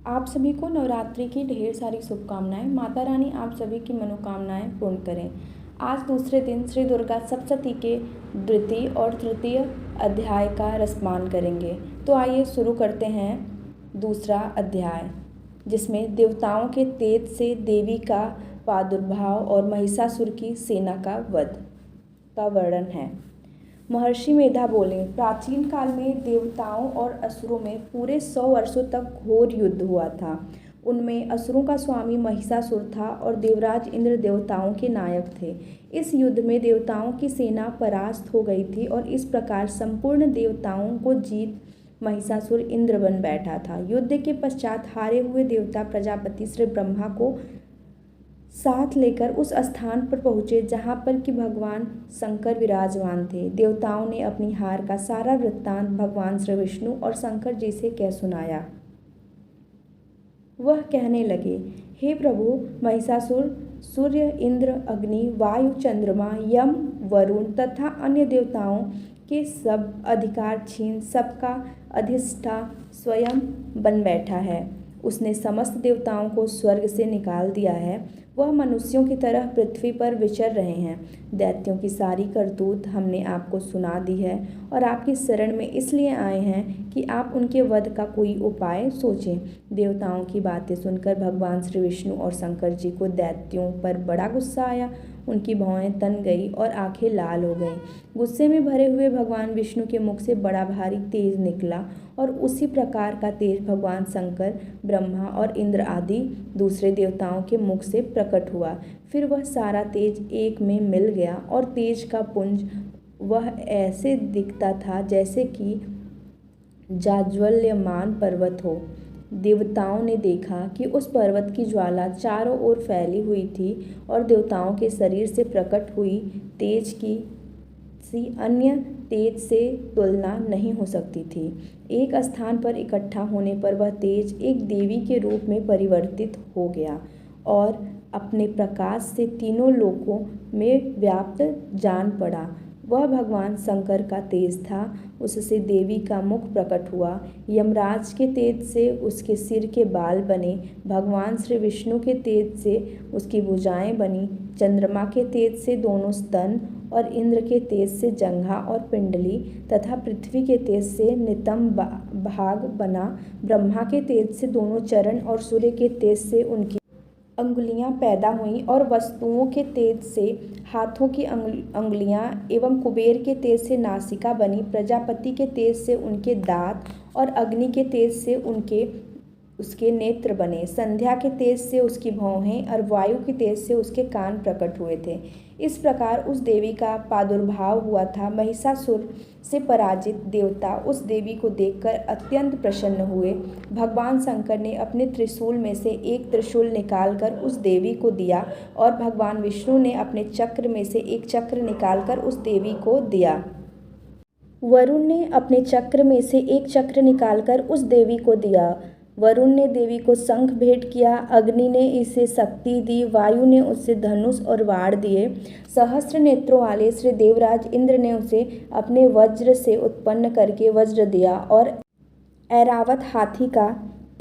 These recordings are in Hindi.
आप सभी को नवरात्रि की ढेर सारी शुभकामनाएं। माता रानी आप सभी की मनोकामनाएं पूर्ण करें। आज दूसरे दिन श्री दुर्गा सप्तशती के द्वितीय और तृतीय अध्याय का रसपान करेंगे। तो आइए शुरू करते हैं दूसरा अध्याय, जिसमें देवताओं के तेज से देवी का प्रादुर्भाव और महिषासुर की सेना का वध का वर्णन है। महर्षि मेधा बोले, प्राचीन काल में देवताओं और असुरों में पूरे 100 वर्षों तक घोर युद्ध हुआ था। उनमें असुरों का स्वामी महिषासुर था और देवराज इंद्र देवताओं के नायक थे। इस युद्ध में देवताओं की सेना परास्त हो गई थी और इस प्रकार संपूर्ण देवताओं को जीत महिषासुर इंद्र बन बैठा था। युद्ध के पश्चात हारे हुए देवता प्रजापति श्री ब्रह्मा को साथ लेकर उस स्थान पर पहुँचे जहाँ पर कि भगवान शंकर विराजमान थे। देवताओं ने अपनी हार का सारा वृत्तांत भगवान श्री विष्णु और शंकर जी से कह सुनाया। वह कहने लगे, हे प्रभु, महिषासुर सूर्य, इंद्र, अग्नि, वायु, चंद्रमा, यम, वरुण तथा अन्य देवताओं के सब अधिकार छीन सबका अधिष्ठा स्वयं बन बैठा है। उसने समस्त देवताओं को स्वर्ग से निकाल दिया है। वह मनुष्यों की तरह पृथ्वी पर विचर रहे हैं। दैत्यों की सारी करतूत हमने आपको सुना दी है और आपकी शरण में इसलिए आए हैं कि आप उनके वध का कोई उपाय सोचें। देवताओं की बातें सुनकर भगवान श्री विष्णु और शंकर जी को दैत्यों पर बड़ा गुस्सा आया। उनकी भौहें तन गई और आंखें लाल हो गईं। गुस्से में भरे हुए भगवान विष्णु के मुख से बड़ा भारी तेज निकला और उसी प्रकार का तेज भगवान शंकर, ब्रह्मा और इंद्र आदि दूसरे देवताओं के मुख से प्रकट हुआ। फिर वह सारा तेज एक में मिल गया और तेज का पुंज वह ऐसे दिखता था जैसे कि जाज्वल्यमान पर्वत हो। देवताओं ने देखा कि उस पर्वत की ज्वाला चारों ओर फैली हुई थी और देवताओं के शरीर से प्रकट हुई तेज की सी अन्य तेज से तुलना नहीं हो सकती थी। एक स्थान पर इकट्ठा होने पर वह तेज एक देवी के रूप में परिवर्तित हो गया और अपने प्रकाश से तीनों लोकों में व्याप्त जान पड़ा। वह भगवान शंकर का तेज था। उससे देवी का मुख प्रकट हुआ। यमराज के तेज से उसके सिर के बाल बने। भगवान श्री विष्णु के तेज से उसकी भुजाएं बनी। चंद्रमा के तेज से दोनों स्तन और इंद्र के तेज से जंघा और पिंडली तथा पृथ्वी के तेज से नितंब भाग बना। ब्रह्मा के तेज से दोनों चरण और सूर्य के तेज से उनकी अंगुलियां पैदा हुईं और वस्तुओं के तेज से हाथों की अंगुलियां एवं कुबेर के तेज से नासिका बनी। प्रजापति के तेज से उनके दांत और अग्नि के तेज से उसके नेत्र बने। संध्या के तेज से उसकी भौहें और वायु के तेज से उसके कान प्रकट हुए थे। इस प्रकार उस देवी का प्रादुर्भाव हुआ था। महिषासुर से पराजित देवता उस देवी को देखकर अत्यंत प्रसन्न हुए। भगवान शंकर ने अपने त्रिशूल में से एक त्रिशूल निकालकर उस देवी को दिया और भगवान विष्णु ने अपने चक्र में से एक चक्र निकालकर उस देवी को दिया। वरुण ने अपने चक्र में से एक चक्र निकालकर उस देवी को दिया। वरुण ने देवी को शंख भेंट किया। अग्नि ने इसे शक्ति दी। वायु ने उसे धनुष और बाण दिए। सहस्त्र नेत्रों वाले श्री देवराज इंद्र ने उसे अपने वज्र से उत्पन्न करके वज्र दिया और ऐरावत हाथी का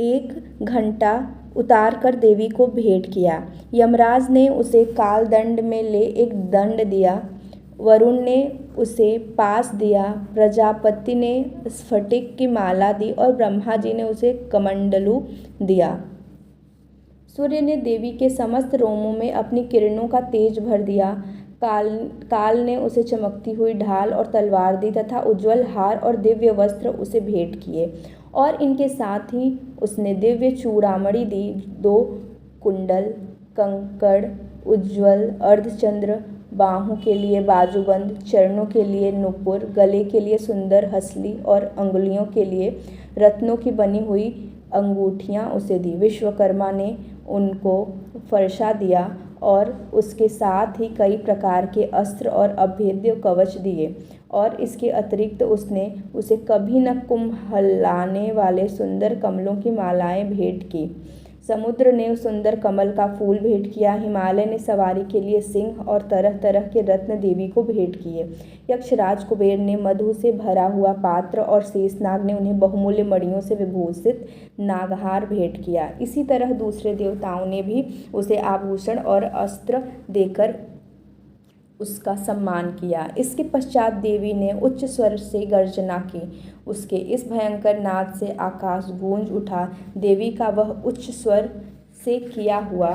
एक घंटा उतार कर देवी को भेंट किया। यमराज ने उसे कालदंड में ले एक दंड दिया। वरुण ने उसे पास दिया। प्रजापति ने स्फटिक की माला दी और ब्रह्मा जी ने उसे कमंडलू दिया। सूर्य ने देवी के समस्त रोमों में अपनी किरणों का तेज भर दिया। काल ने उसे चमकती हुई ढाल और तलवार दी तथा उज्ज्वल हार और दिव्य वस्त्र उसे भेंट किए और इनके साथ ही उसने दिव्य चूड़ामणि दी। 2 कुंडल, कंकड़, उज्ज्वल अर्धचंद्र, बाहों के लिए बाजूबंद, चरणों के लिए नुपुर, गले के लिए सुंदर हसली और अंगुलियों के लिए रत्नों की बनी हुई अंगूठियां उसे दी। विश्वकर्मा ने उनको फरसा दिया और उसके साथ ही कई प्रकार के अस्त्र और अभेद्य कवच दिए और इसके अतिरिक्त उसने उसे कभी न कुंभलाने वाले सुंदर कमलों की मालाएं भेंट की। समुद्र ने सुंदर कमल का फूल भेंट किया, हिमालय ने सवारी के लिए सिंह और तरह तरह के रत्न देवी को भेंट किए। यक्षराज कुबेर ने मधु से भरा हुआ पात्र और शेषनाग ने उन्हें बहुमूल्य मणियों से विभूषित नागहार भेंट किया। इसी तरह दूसरे देवताओं ने भी उसे आभूषण और अस्त्र देकर उसका सम्मान किया। इसके पश्चात देवी ने उच्च स्वर से गर्जना की। उसके इस भयंकर नाद से आकाश गूंज उठा। देवी का वह उच्च स्वर से किया हुआ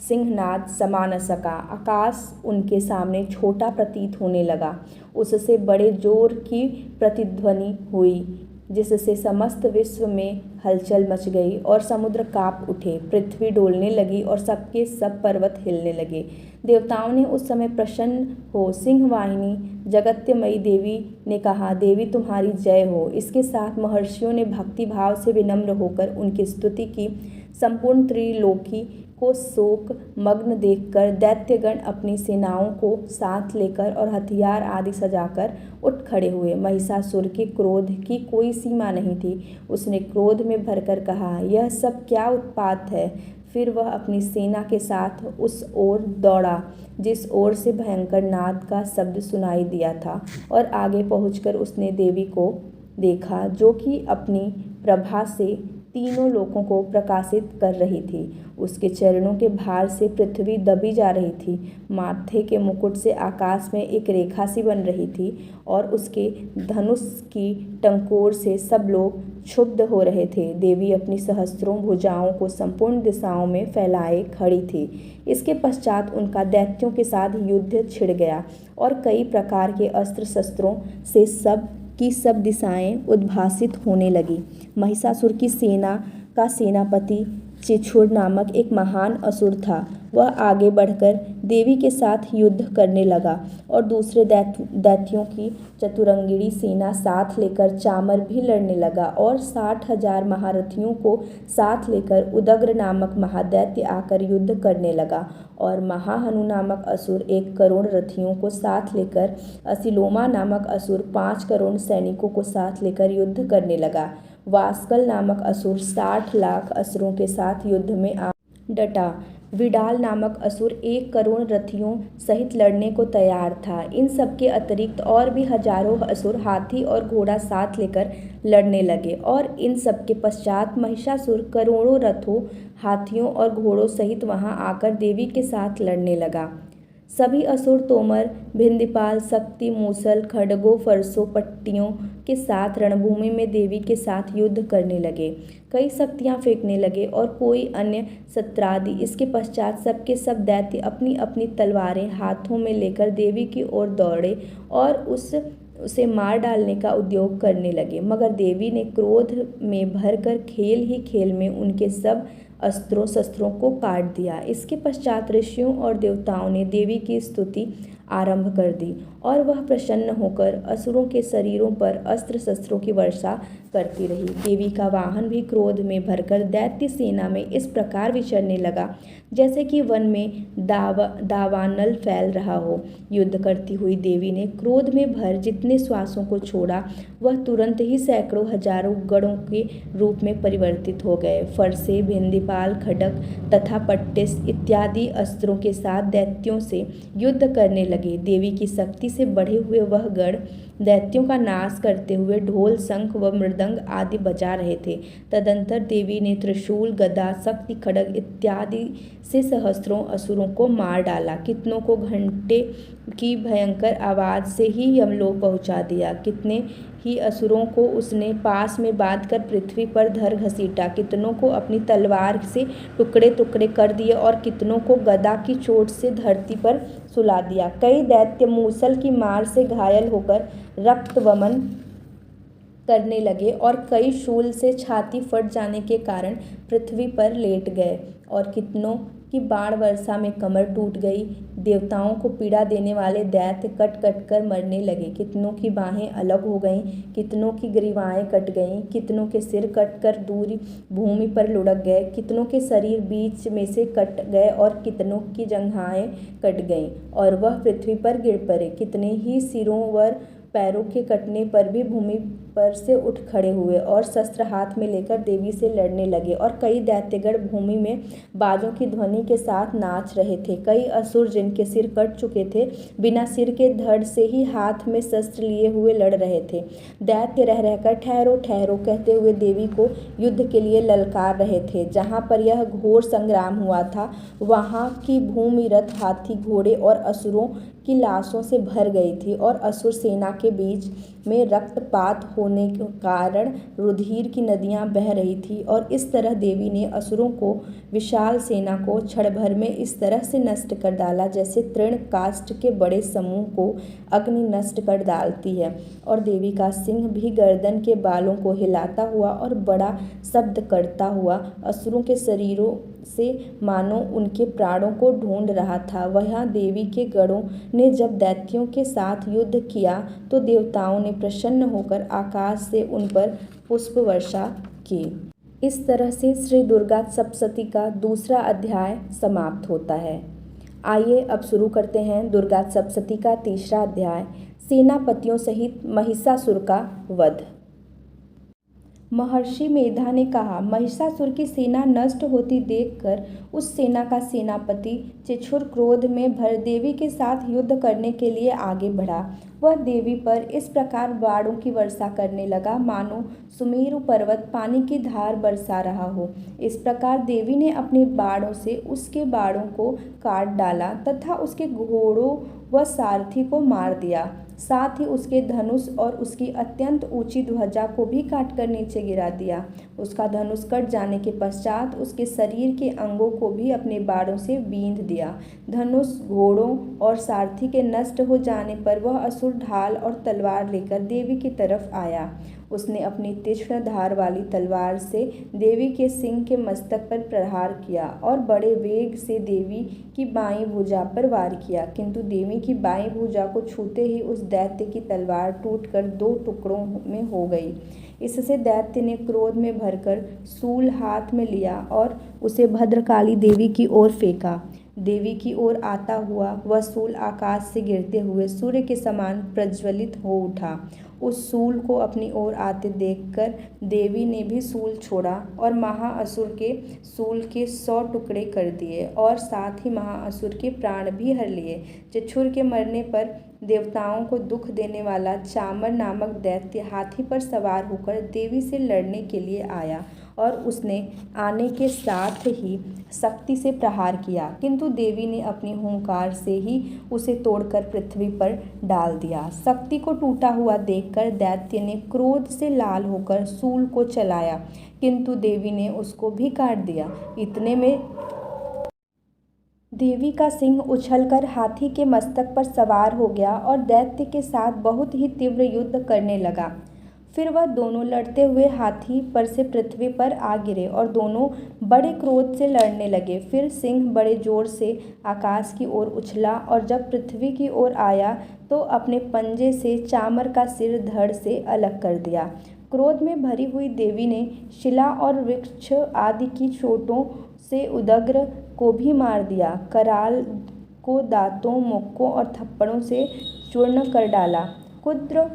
सिंहनाद समा न सका। आकाश उनके सामने छोटा प्रतीत होने लगा। उससे बड़े जोर की प्रतिध्वनि हुई, जिससे समस्त विश्व में हलचल मच गई और समुद्र कांप उठे, पृथ्वी डोलने लगी और सबके सब पर्वत हिलने लगे। देवताओं ने उस समय प्रसन्न हो सिंहवाहिनी जगत्यमयी देवी ने कहा, देवी तुम्हारी जय हो। इसके साथ महर्षियों ने भक्ति भाव से विनम्र होकर उनकी स्तुति की। संपूर्ण त्रिलोकी को शोक मग्न देखकर दैत्यगण अपनी सेनाओं को साथ लेकर और हथियार आदि सजाकर उठ खड़े हुए। महिषासुर के क्रोध की कोई सीमा नहीं थी। उसने क्रोध में भरकर कहा, यह सब क्या उत्पात है। फिर वह अपनी सेना के साथ उस ओर दौड़ा जिस ओर से भयंकर नाद का शब्द सुनाई दिया था, और आगे पहुंचकर उसने देवी को देखा, जो कि अपनी प्रभा से तीनों लोकों को प्रकाशित कर रही थी। उसके चरणों के भार से पृथ्वी दबी जा रही थी। माथे के मुकुट से आकाश में एक रेखा सी बन रही थी और उसके धनुष की टंकोर से सब लोग क्षुब्ध हो रहे थे। देवी अपनी सहस्त्रों भुजाओं को संपूर्ण दिशाओं में फैलाए खड़ी थी। इसके पश्चात उनका दैत्यों के साथ युद्ध छिड़ गया और कई प्रकार के अस्त्र शस्त्रों से सब की सब दिशाएं उद्भासित होने लगी। महिषासुर की सेना का सेनापति चिछुर नामक एक महान असुर था। वह आगे बढ़कर देवी के साथ युद्ध करने लगा और दूसरे दैत्यों की चतुरंगिणी सेना साथ लेकर चामर भी लड़ने लगा और 60,000 महारथियों को साथ लेकर उदग्र नामक महादैत्य आकर युद्ध करने लगा और महाहनु नामक असुर 1 करोड़ रथियों को साथ लेकर, असिलोमा नामक असुर 5 करोड़ सैनिकों को साथ लेकर युद्ध करने लगा। वास्कल नामक असुर 60 लाख असुरों के साथ युद्ध में आ डटा। विडाल नामक असुर 1 करोड़ रथियों सहित लड़ने को तैयार था। इन सब के अतिरिक्त और भी हजारों असुर हाथी और घोड़ा साथ लेकर लड़ने लगे और इन सब के पश्चात महिषासुर करोड़ों रथों, हाथियों और घोड़ों सहित वहां आकर देवी के साथ लड़ने लगा। सभी असुर तोमर, भिंदीपाल, शक्ति, मूसल, खड्गों, फरसों, पट्टियों के साथ रणभूमि में देवी के साथ युद्ध करने लगे। कई शक्तियां फेंकने लगे और कोई अन्य शस्त्रादि। इसके पश्चात सबके सब दैत्य अपनी अपनी तलवारें हाथों में लेकर देवी की ओर दौड़े और उसे मार डालने का उद्योग करने लगे। मगर देवी ने क्रोध में भरकर खेल ही खेल में उनके सब अस्त्रों शस्त्रों को काट दिया। इसके पश्चात ऋषियों और देवताओं ने देवी की स्तुति आरंभ कर दी और वह प्रसन्न होकर असुरों के शरीरों पर अस्त्र शस्त्रों की वर्षा करती रही। देवी का वाहन भी क्रोध में भरकर दैत्य सेना में इस प्रकार विचरने लगा जैसे कि वन में दावानल फैल रहा हो। युद्ध करती हुई देवी ने क्रोध में भर जितने श्वासों को छोड़ा वह तुरंत ही सैकड़ों हजारों गणों के रूप में परिवर्तित हो गए। फरसे, भिंदीपाल, खड्ग तथा पट्टिस इत्यादि अस्त्रों के साथ दैत्यों से युद्ध करने लगे। देवी की शक्ति से बढ़े हुए वह गण दैत्यों का नाश करते हुए ढोल, शंख व मृदंग आदि बजा रहे थे। तदंतर देवी ने त्रिशूल, गदा, शक्ति, खड्ग इत्यादि से सहस्त्रों असुरों को मार डाला। कितनों को घंटे की भयंकर आवाज़ से ही यमलोक पहुंचा दिया। कितने ही असुरों को उसने पास में बांधकर पृथ्वी पर धर घसीटा। कितनों को अपनी तलवार से टुकड़े टुकड़े कर दिए और कितनों को गदा की चोट से धरती पर सुला दिया। कई दैत्य मूसल की मार से घायल होकर रक्त वमन करने लगे और कई शूल से छाती फट जाने के कारण पृथ्वी पर लेट गए और कितनों की बाण वर्षा में कमर टूट गई। देवताओं को पीड़ा देने वाले दैत्य कट कट कर मरने लगे। कितनों की बाहें अलग हो गईं, कितनों की ग्रीवाएं कट गईं, कितनों के सिर कट कर दूर भूमि पर लुढ़क गए, कितनों के शरीर बीच में से कट गए और कितनों की जंघाएं कट गईं और वह पृथ्वी पर गिर पड़े। कितने ही सिरों व पैरों के कटने पर भी भूमि पर से उठ खड़े हुए और शस्त्र हाथ में लेकर देवी से लड़ने लगे। और कई दैत्यगण भूमि में बाजों की ध्वनि के साथ नाच रहे थे। कई असुर जिनके सिर कट चुके थे बिना सिर के धड़ से ही हाथ में शस्त्र लिए हुए लड़ रहे थे। दैत्य रह रहकर ठहरो ठहरो कहते हुए देवी को युद्ध के लिए ललकार रहे थे। जहाँ पर यह घोर संग्राम हुआ था वहाँ की भूमि रथ, हाथी, घोड़े और असुरों की लाशों से भर गई थी और असुर सेना के बीच में रक्तपात होने के कारण रुधिर की नदियां बह रही थी। और इस तरह देवी ने असुरों को विशाल सेना को क्षण भर में इस तरह से नष्ट कर डाला जैसे तृण काष्ठ के बड़े समूह को अग्नि नष्ट कर डालती है। और देवी का सिंह भी गर्दन के बालों को हिलाता हुआ और बड़ा शब्द करता हुआ असुरों के शरीरों से मानो उनके प्राणों को ढूंढ रहा था। वहाँ देवी के गणों ने जब दैत्यों के साथ युद्ध किया तो देवताओं ने प्रसन्न होकर आकाश से उन पर पुष्प वर्षा की। इस तरह से श्री दुर्गा सप्तशती का दूसरा अध्याय समाप्त होता है। आइए अब शुरू करते हैं दुर्गा सप्तशती का तीसरा अध्याय, सेनापतियों सहित महिषासुर का वध। महर्षि मेधा ने कहा, महिषासुर की सेना नष्ट होती देखकर उस सेना का सेनापति चिछुर क्रोध में भर देवी के साथ युद्ध करने के लिए आगे बढ़ा। वह देवी पर इस प्रकार बाणों की वर्षा करने लगा मानो सुमेरु पर्वत पानी की धार बरसा रहा हो। इस प्रकार देवी ने अपने बाणों से उसके बाणों को काट डाला तथा उसके घोड़ों व सारथी को मार दिया। साथ ही उसके धनुष और उसकी अत्यंत ऊंची ध्वजा को भी काटकर नीचे गिरा दिया। उसका धनुष कट जाने के पश्चात उसके शरीर के अंगों को भी अपने बाणों से बींध दिया। धनुष, घोड़ों और सारथी के नष्ट हो जाने पर वह असुर ढाल और तलवार लेकर देवी की तरफ आया। उसने अपनी तीक्ष्ण धार वाली तलवार से देवी के सिंह के मस्तक पर प्रहार किया और बड़े वेग से देवी की बाईं भुजा पर वार किया, किंतु देवी की बाईं भुजा को छूते ही उस दैत्य की तलवार टूटकर 2 टुकड़ों में हो गई। इससे दैत्य ने क्रोध में भरकर शूल हाथ में लिया और उसे भद्रकाली देवी की ओर फेंका। देवी की ओर आता हुआ वह शूल आकाश से गिरते हुए सूर्य के समान प्रज्वलित हो उठा। उस शूल को अपनी ओर आते देखकर देवी ने भी शूल छोड़ा और महाअसुर के शूल के 100 टुकड़े कर दिए और साथ ही महाअसुर के प्राण भी हर लिए। चिछुर के मरने पर देवताओं को दुख देने वाला चामर नामक दैत्य हाथी पर सवार होकर देवी से लड़ने के लिए आया और उसने आने के साथ ही शक्ति से प्रहार किया, किंतु देवी ने अपनी हुंकार से ही उसे तोड़कर पृथ्वी पर डाल दिया। शक्ति को टूटा हुआ देखकर दैत्य ने क्रोध से लाल होकर शूल को चलाया, किंतु देवी ने उसको भी काट दिया। इतने में देवी का सिंह उछलकर हाथी के मस्तक पर सवार हो गया और दैत्य के साथ बहुत ही तीव्र युद्ध करने लगा। फिर वह दोनों लड़ते हुए हाथी पर से पृथ्वी पर आ गिरे और दोनों बड़े क्रोध से लड़ने लगे। फिर सिंह बड़े जोर से आकाश की ओर उछला और जब पृथ्वी की ओर आया तो अपने पंजे से चामर का सिर धड़ से अलग कर दिया। क्रोध में भरी हुई देवी ने शिला और वृक्ष आदि की चोटों से उदग्र को भी मार दिया। कराल को दांतों, मुक्कों और थप्पड़ों से चूर्ण कर डाला। कुद्र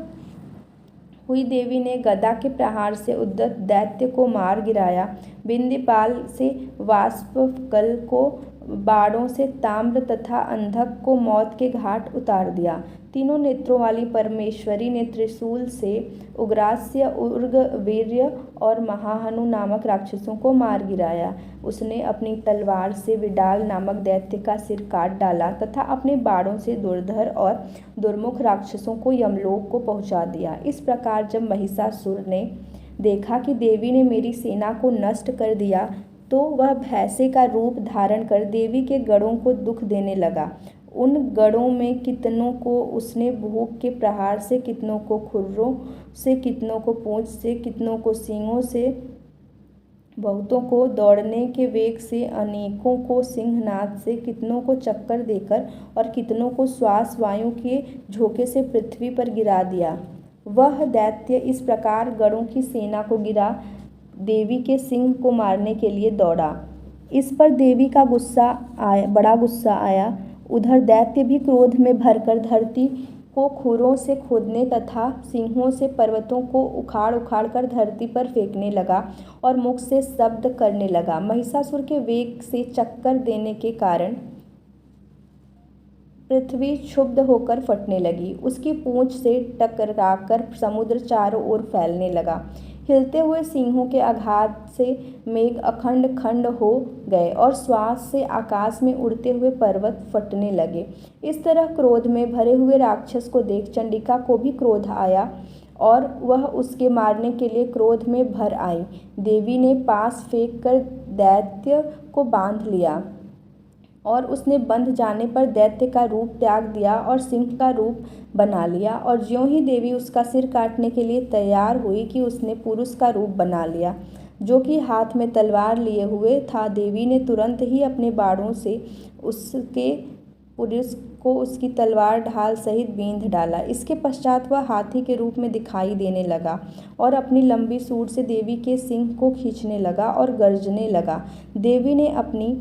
हुई देवी ने गदा के प्रहार से उद्यत दैत्य को मार गिराया। बिंदीपाल से वाष्पकल को बाणों से ताम्र तथा अंधक को मौत के घाट उतार दिया। तीनों नेत्रों वाली परमेश्वरी ने त्रिशूल से उग्रास्य, उग्रवीर्य और महाहनु नामक राक्षसों को मार गिराया। उसने अपनी तलवार से विडाल नामक दैत्य का सिर काट डाला तथा अपने बाणों से दुर्धर और दुर्मुख राक्षसों को यमलोक को पहुंचा दिया। इस प्रकार जब महिषासुर ने देखा कि देवी ने मेरी सेना को नष्ट कर दिया तो वह भैंसे का रूप धारण कर देवी के गणों को दुख देने लगा। उन गणों में कितनों को उसने भूख के प्रहार से, कितनों को खुरों से, कितनों को पूंछ से, कितनों को सींगों से, बहुतों को दौड़ने के वेग से, अनेकों को सिंहनाद से, कितनों को चक्कर देकर और कितनों को श्वास वायु के झोंके से पृथ्वी पर गिरा दिया। वह दैत्य इस प्रकार गणों की सेना को गिरा देवी के सिंह को मारने के लिए दौड़ा। इस पर देवी का बड़ा गुस्सा आया। उधर दैत्य भी क्रोध में भरकर धरती को खुरों से खोदने तथा सिंहों से पर्वतों को उखाड़ उखाड़ कर धरती पर फेंकने लगा और मुख से शब्द करने लगा। महिषासुर के वेग से चक्कर देने के कारण पृथ्वी क्षुब्ध होकर फटने लगी। उसकी पूंछ से टकराकर समुद्र चारों ओर फैलने लगा। हिलते हुए सिंहों के आघात से मेघ अखंड खंड हो गए और श्वास से आकाश में उड़ते हुए पर्वत फटने लगे। इस तरह क्रोध में भरे हुए राक्षस को देख चंडिका को भी क्रोध आया और वह उसके मारने के लिए क्रोध में भर आई। देवी ने पास फेंक कर दैत्य को बांध लिया और उसने बंध जाने पर दैत्य का रूप त्याग दिया और सिंह का रूप बना लिया। और ज्यों ही देवी उसका सिर काटने के लिए तैयार हुई कि उसने पुरुष का रूप बना लिया, जो कि हाथ में तलवार लिए हुए था। देवी ने तुरंत ही अपने बाणों से उसके पुरुष को उसकी तलवार ढाल सहित बींध डाला। इसके पश्चात वह हाथी के रूप में दिखाई देने लगा और अपनी लंबी सूंड से देवी के सिंह को खींचने लगा और गर्जने लगा। देवी ने अपनी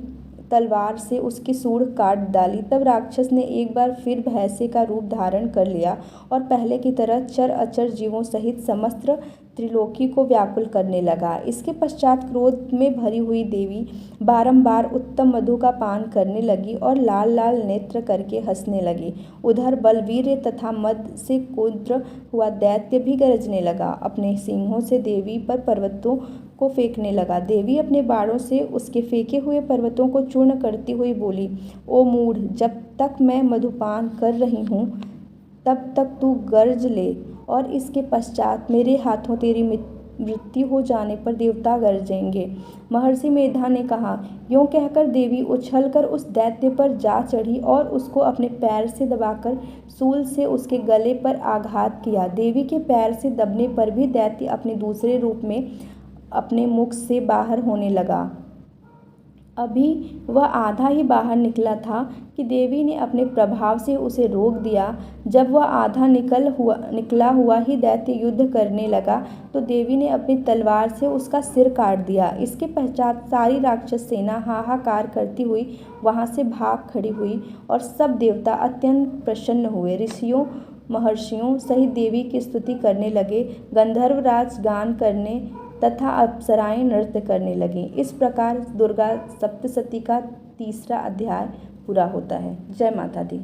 तलवार से उसकी सूंड काट डाली। तब राक्षस ने एक बार फिर भैंसे का रूप धारण कर लिया और पहले की तरह चर अचर जीवों सहित समस्त त्रिलोकी को व्याकुल करने लगा। इसके पश्चात क्रोध में भरी हुई देवी बारंबार उत्तम मधु का पान करने लगी और लाल लाल नेत्र करके हंसने लगी। उधर बलवीर तथा मद से कुद्र हुआ दैत्य भी गरजने लगा। अपने सिंहों से देवी पर पर्वतों को फेंकने लगा। देवी अपने बाणों से उसके फेंके हुए पर्वतों को चूर्ण करती हुई बोली, ओ मूढ़, जब तक मैं मधुपान कर रही हूँ तब तक तू गर्ज ले और इसके पश्चात मेरे हाथों तेरी मृत्यु हो जाने पर देवता गरजेंगे। महर्षि मेधा ने कहा। यूँ कहकर देवी उछलकर उस दैत्य पर जा चढ़ी और उसको अपने पैर से दबाकर शूल से उसके गले पर आघात किया। देवी के पैर से दबने पर भी दैत्य अपने दूसरे रूप में अपने मुख से बाहर होने लगा। अभी वह आधा ही बाहर निकला था कि देवी ने अपने प्रभाव से उसे रोक दिया। जब वह आधा निकला हुआ ही दैत्य युद्ध करने लगा तो देवी ने अपनी तलवार से उसका सिर काट दिया। इसके पश्चात सारी राक्षस सेना हाहाकार करती हुई वहाँ से भाग खड़ी हुई और सब देवता अत्यंत प्रसन्न हुए। ऋषियों महर्षियों सहित देवी की स्तुति करने लगे। गंधर्वराज गान करने तथा अप्सराएं नृत्य करने लगीं। इस प्रकार दुर्गा सप्तशती का तीसरा अध्याय पूरा होता है। जय माता दी।